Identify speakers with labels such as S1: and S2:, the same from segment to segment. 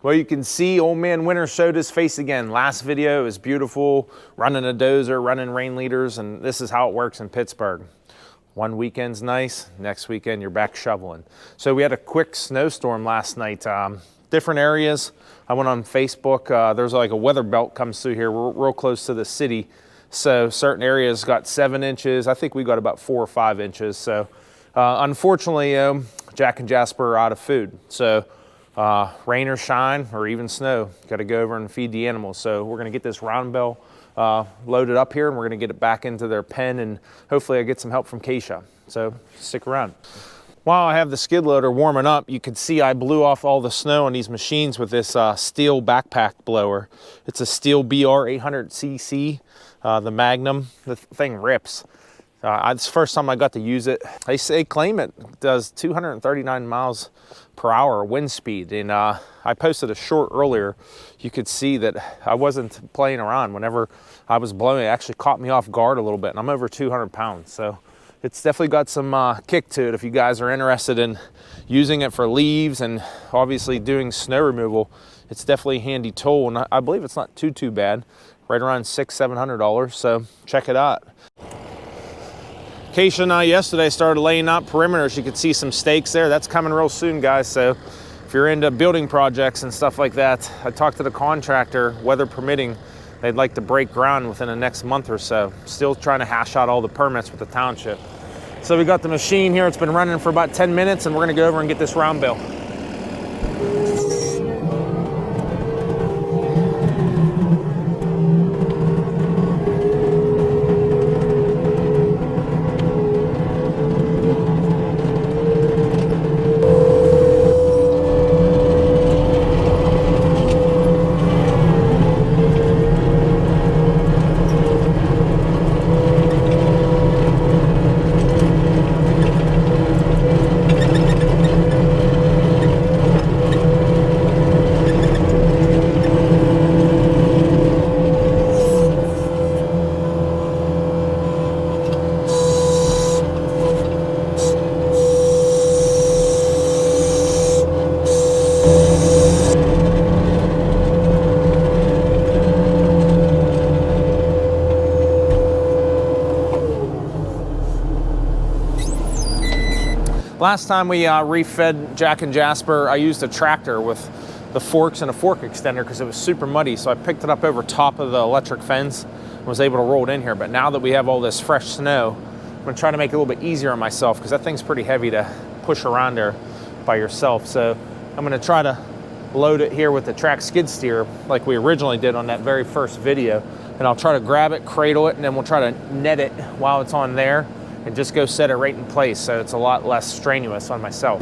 S1: Well, you can see old man Winter showed his face again. Last video is beautiful, running a dozer, running rain leaders, and this is how it works in Pittsburgh. One weekend's nice, next weekend you're back shoveling. So we had a quick snowstorm last night. Different areas. I went on Facebook. There's like a weather belt comes through here. We're real close to the city. So certain areas got 7 inches. I think we got about 4 or 5 inches. So unfortunately, Jack and Jasper are out of food. So rain or shine or even snow, got to go over and feed the animals. So we're going to get this round bell loaded up here, and we're going to get it back into their pen, and hopefully I get some help from Keisha. So stick around. While I have the skid loader warming up, you can see I blew off all the snow on these machines with this steel backpack blower. It's a steel BR 800cc, the Magnum. The thing rips. It's the first time I got to use it. They claim it does 239 miles per hour wind speed. And I posted a short earlier. You could see that I wasn't playing around. Whenever I was blowing, it actually caught me off guard a little bit. And I'm over 200 pounds. So it's definitely got some kick to it if you guys are interested in using it for leaves and obviously doing snow removal. It's definitely a handy tool. And I believe it's not too bad. Right around $600-700. So check it out. Keisha and I yesterday started laying out perimeters. You could see some stakes there. That's coming real soon, guys. So if you're into building projects and stuff like that, I talked to the contractor, weather permitting, they'd like to break ground within the next month or so. Still trying to hash out all the permits with the township. So we got the machine here. It's been running for about 10 minutes, and we're gonna go over and get this round bell. Last time we refed Jack and Jasper, I used a tractor with the forks and a fork extender because it was super muddy. So I picked it up over top of the electric fence and was able to roll it in here. But now that we have all this fresh snow, I'm gonna try to make it a little bit easier on myself because that thing's pretty heavy to push around there by yourself. So I'm gonna try to load it here with the TrackSkidSteer like we originally did on that very first video. And I'll try to grab it, cradle it, and then we'll try to net it while it's on there and just go set it right in place so it's a lot less strenuous on myself.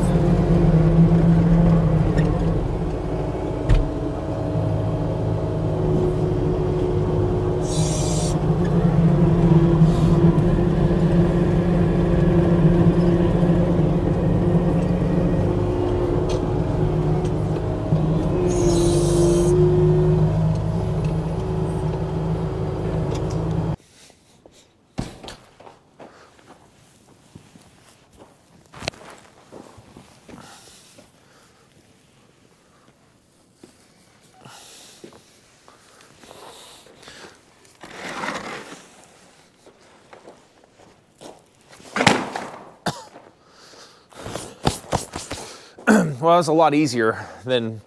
S1: Well, it's a lot easier than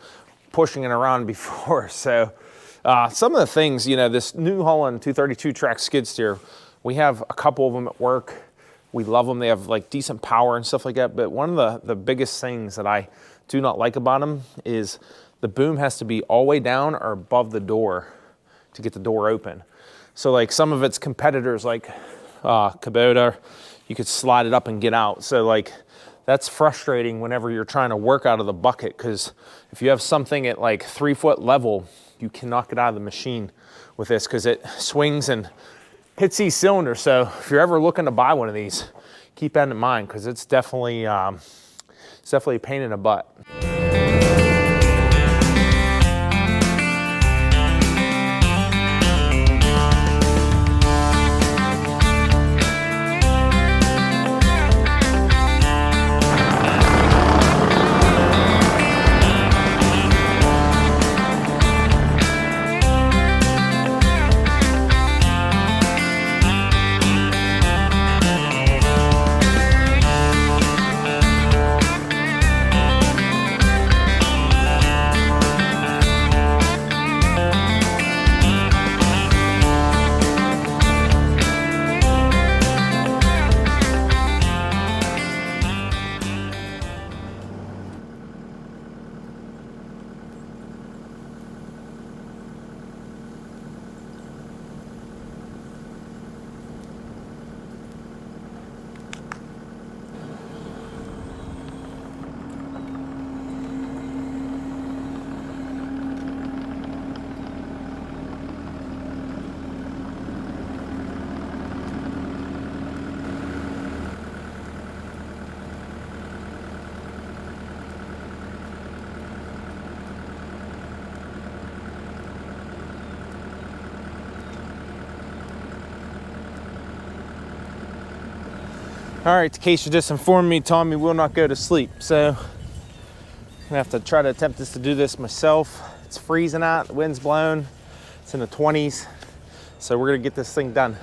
S1: pushing it around before. So some of the things, you know, this New Holland 232 TrackSkidSteer, we have a couple of them at work. We love them. They have like decent power and stuff like that. But one of the biggest things that I do not like about them is the boom has to be all the way down or above the door to get the door open. So like some of its competitors like Kubota, you could slide it up and get out. So like that's frustrating whenever you're trying to work out of the bucket, because if you have something at like 3 foot level, you cannot get out of the machine with this because it swings and hits these cylinders. So if you're ever looking to buy one of these, keep that in mind because it's definitely a pain in the butt. All right, Keisha just informed me Tommy will not go to sleep, so I'm gonna have to try to attempt to do this myself. It's freezing out, the wind's blowing, it's in the 20s, so we're gonna get this thing done.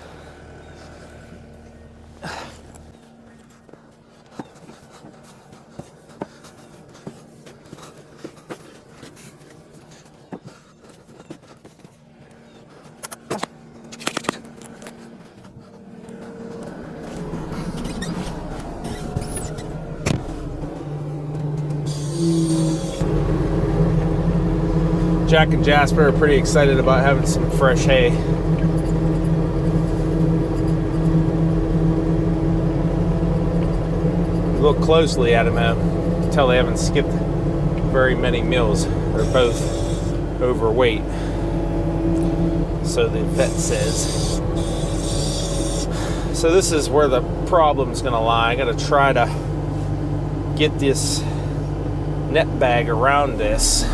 S1: Jack and Jasper are pretty excited about having some fresh hay. Look closely at them, you can tell they haven't skipped very many meals. They're both overweight, so the vet says. So this is where the problem's gonna lie. I gotta try to get this net bag around this.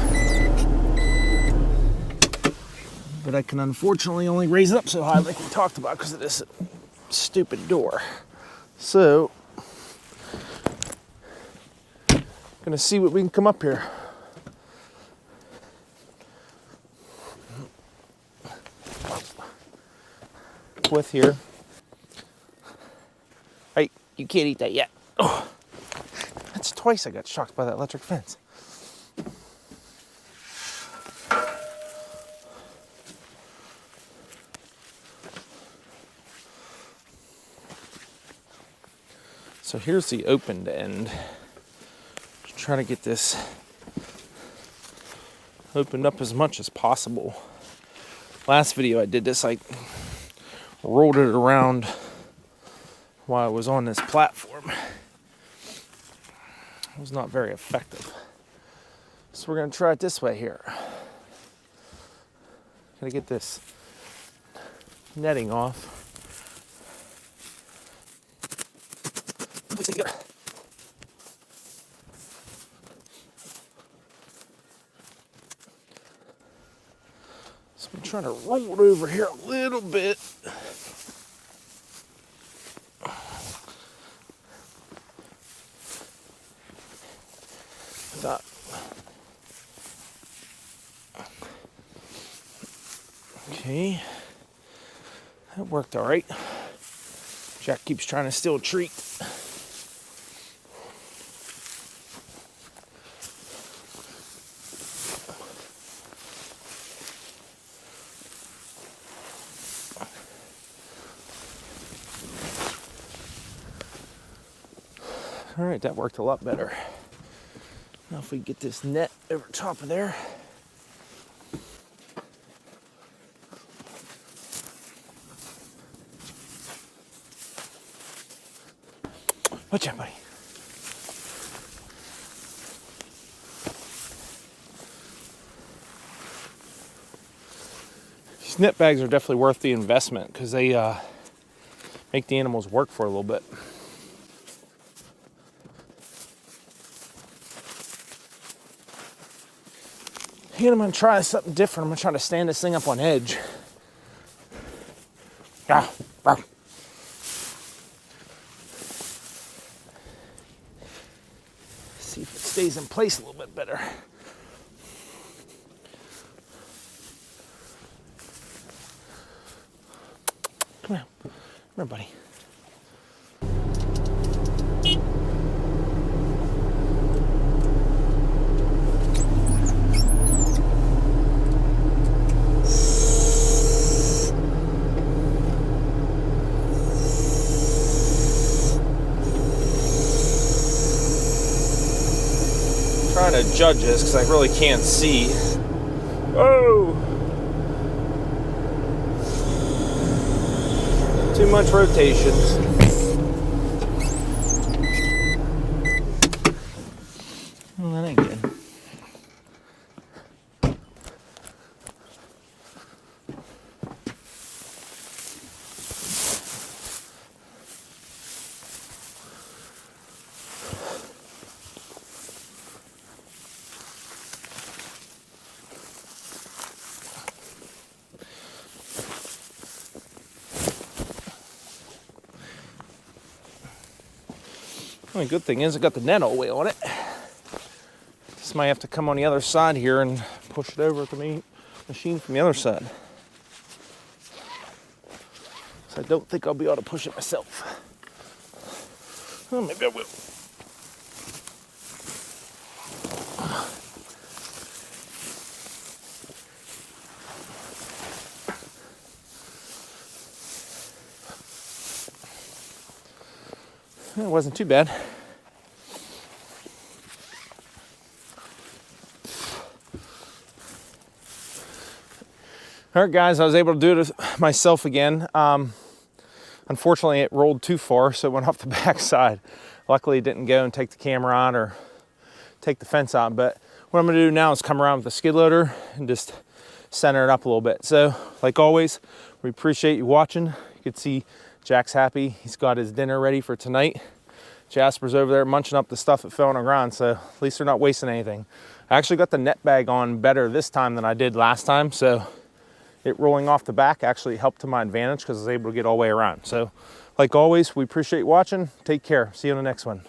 S1: But I can unfortunately only raise it up so high like we talked about because of this stupid door. So, gonna see what we can come up here. With here. Hey, you can't eat that yet. Oh, that's twice I got shocked by that electric fence. So here's the opened end. Try to get this opened up as much as possible. Last video I did this, I rolled it around while I was on this platform. It was not very effective. So we're gonna try it this way here. Gotta get this netting off. So I'm trying to roll it over here a little bit. That. Okay, that worked all right. Jack keeps trying to steal a treat. All right, that worked a lot better. Now if we get this net over top of there. Watch out, buddy. These net bags are definitely worth the investment because they make the animals work for a little bit. And I'm gonna try something different. I'm gonna try to stand this thing up on edge. Ah, ah. See if it stays in place a little bit better. Come here. Come here, buddy. Trying to judge this because I really can't see. Oh! Too much rotation. Well, that ain't good. The only good thing is I got the net all the way on it. Just might have to come on the other side here and push it over with the main machine from the other side. So I don't think I'll be able to push it myself. Oh, maybe I will. It wasn't too bad. All right, guys, I was able to do it myself again. Unfortunately, it rolled too far, so it went off the back side. Luckily, it didn't go and take the camera on or take the fence on. But what I'm gonna do now is come around with the skid loader and just center it up a little bit. So, like always, we appreciate you watching. You can see Jack's happy. He's got his dinner ready for tonight. Jasper's over there munching up the stuff that fell on the ground, so at least they're not wasting anything. I actually got the net bag on better this time than I did last time, so it rolling off the back actually helped to my advantage because I was able to get all the way around. So, like always, we appreciate you watching. Take care. See you on the next one.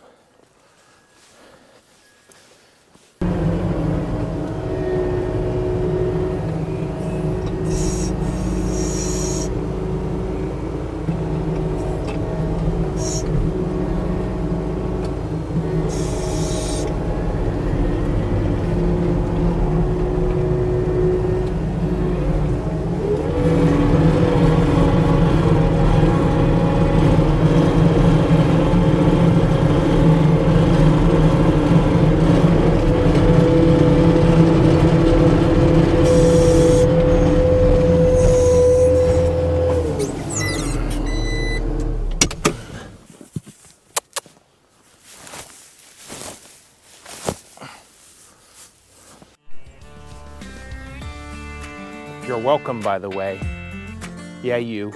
S1: You're welcome, by the way. Yeah, you.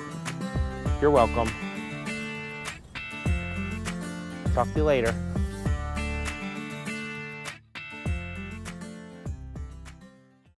S1: You're welcome. Talk to you later.